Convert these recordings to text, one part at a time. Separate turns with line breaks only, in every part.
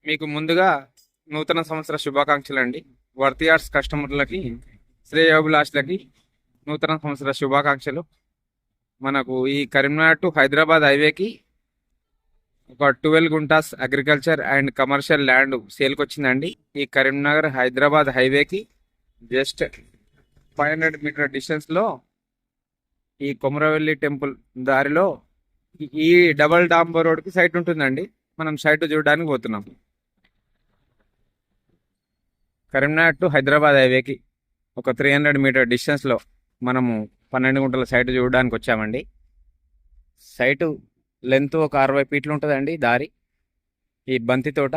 మీకు ముందుగా నూతన సంవత్సర శుభాకాంక్షలు అండి. వర్త్ యార్డ్స్ కస్టమర్లకి, శ్రేయోభిలాషులకి నూతన సంవత్సర శుభాకాంక్షలు. మనకు ఈ కరీంనగర్ టు హైదరాబాద్ హైవేకి ఒక 12 guntas agriculture and commercial land సేల్కి వచ్చిందండి. ఈ కరీంనగర్ హైదరాబాద్ హైవేకి జస్ట్ 500 మీటర్ డిస్టెన్స్లో ఈ కొమరవెల్లి టెంపుల్ దారిలో ఈ డబల్ డాంబర్ రోడ్కి సైట్ ఉంటుందండి. మనం సైట్ చూడడానికి పోతున్నాం. కరీంనగర్ టు హైదరాబాద్ హైవేకి ఒక 300 మీటర్ డిస్టెన్స్లో మనము 12 గుంటల సైట్ చూడడానికి వచ్చామండి. సైటు లెంత్ ఒక 60 ఫీట్లు ఉంటుందండి. దారి ఈ బంతి తోట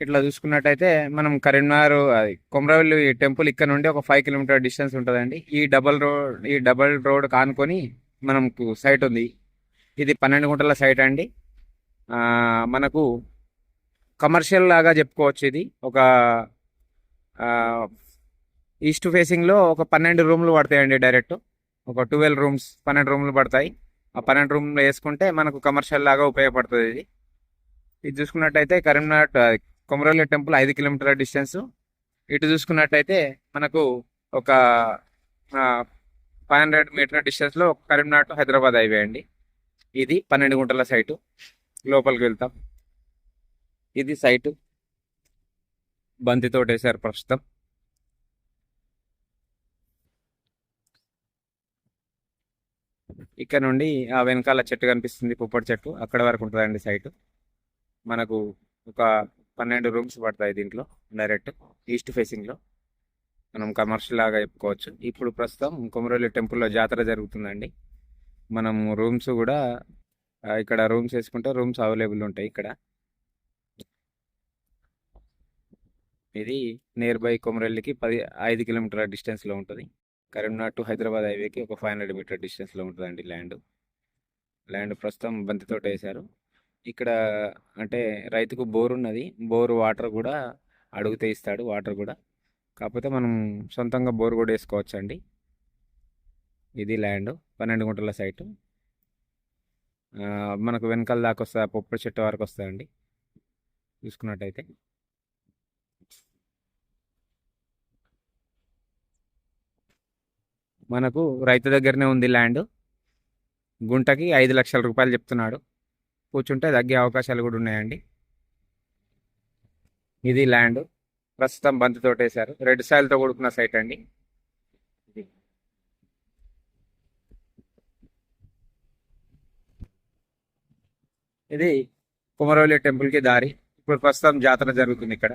ఇట్లా చూసుకున్నట్టయితే మనం కరీంనగర్ కొమరవెల్లి టెంపుల్ ఇక్కడ నుండి ఒక 5 కిలోమీటర్ డిస్టెన్స్ ఉంటుందండి. ఈ డబల్ రోడ్ కానుకొని మనకు సైట్ ఉంది. ఇది 12 గుంటల సైట్ అండి. మనకు కమర్షియల్ లాగా చెప్పుకోవచ్చు. ఇది ఒక ఈస్ట్ ఫేసింగ్లో ఒక 12 రూమ్లు పడతాయండి. డైరెక్ట్ ఒక 12 రూమ్స్ 12 రూమ్లు పడతాయి. ఆ 12 రూమ్లు వేసుకుంటే మనకు కమర్షియల్ లాగా ఉపయోగపడుతుంది. ఇది చూసుకున్నట్టయితే కరీంనగర్ కొమరవెల్లి టెంపుల్ 5 కిలోమీటర్ల డిస్టెన్స్. ఇటు చూసుకున్నట్టయితే మనకు ఒక 500 మీటర్ డిస్టెన్స్లో కరీంనగర్ టు హైదరాబాద్ హైవే అండి. ఇది 12 గుంటల సైటు. లోపలికి వెళ్తాం. ఇది సైటు బంతితో వేశారు ప్రస్తుతం. ఇక్కడ నుండి ఆ వెనకాల చెట్టు కనిపిస్తుంది, పుప్పటి చెట్టు, అక్కడ వరకు ఉంటుందండి సైటు. మనకు ఒక 12 రూమ్స్ పడతాయి దీంట్లో. డైరెక్ట్ ఈస్ట్ ఫేసింగ్లో మనం కమర్షియల్ లాగా చెప్పుకోవచ్చు. ఇప్పుడు ప్రస్తుతం కొమరవెల్లి టెంపుల్లో జాతర జరుగుతుందండి. మనం రూమ్స్ కూడా ఇక్కడ రూమ్స్ వేసుకుంటే రూమ్స్ అవైలబుల్ ఉంటాయి ఇక్కడ. ఇది నియర్ బై కొమరవెల్లికి 5 కిలోమీటర్ల డిస్టెన్స్లో ఉంటుంది. కరీంనగర్ టు హైదరాబాద్ హైవేకి ఒక 500 మీటర్ డిస్టెన్స్లో ఉంటుందండి ల్యాండ్ ప్రస్తుతం బంతితో వేశారు. ఇక్కడ అంటే రైతుకు బోర్ ఉన్నది. బోర్ వాటర్ కూడా అడిగితే ఇస్తాడు, వాటర్ కూడా. కాకపోతే మనం సొంతంగా బోర్ కూడా వేసుకోవచ్చు అండి. ఇది ల్యాండ్ 12 గుంటల సైటు. మనకు వెనకాల దాకా వస్తుంది, పొప్పటి చెట్టు వరకు వస్తుందండి చూసుకున్నట్టయితే. మనకు రైతు దగ్గరనే ఉంది ల్యాండ్. గుంటకి 5 లక్షల రూపాయలు చెప్తున్నాడు. కూర్చుంటే తగ్గే అవకాశాలు కూడా ఉన్నాయండి. ఇది ల్యాండ్ ప్రస్తుతం బంతితో వేశారు. రెడ్ సాయిల్తో కూడుకున్న సైట్ అండి. ఇది కుమరవెల్లి టెంపుల్కి దారి. ఇప్పుడు ప్రస్తుతం జాతర జరుగుతుంది ఇక్కడ.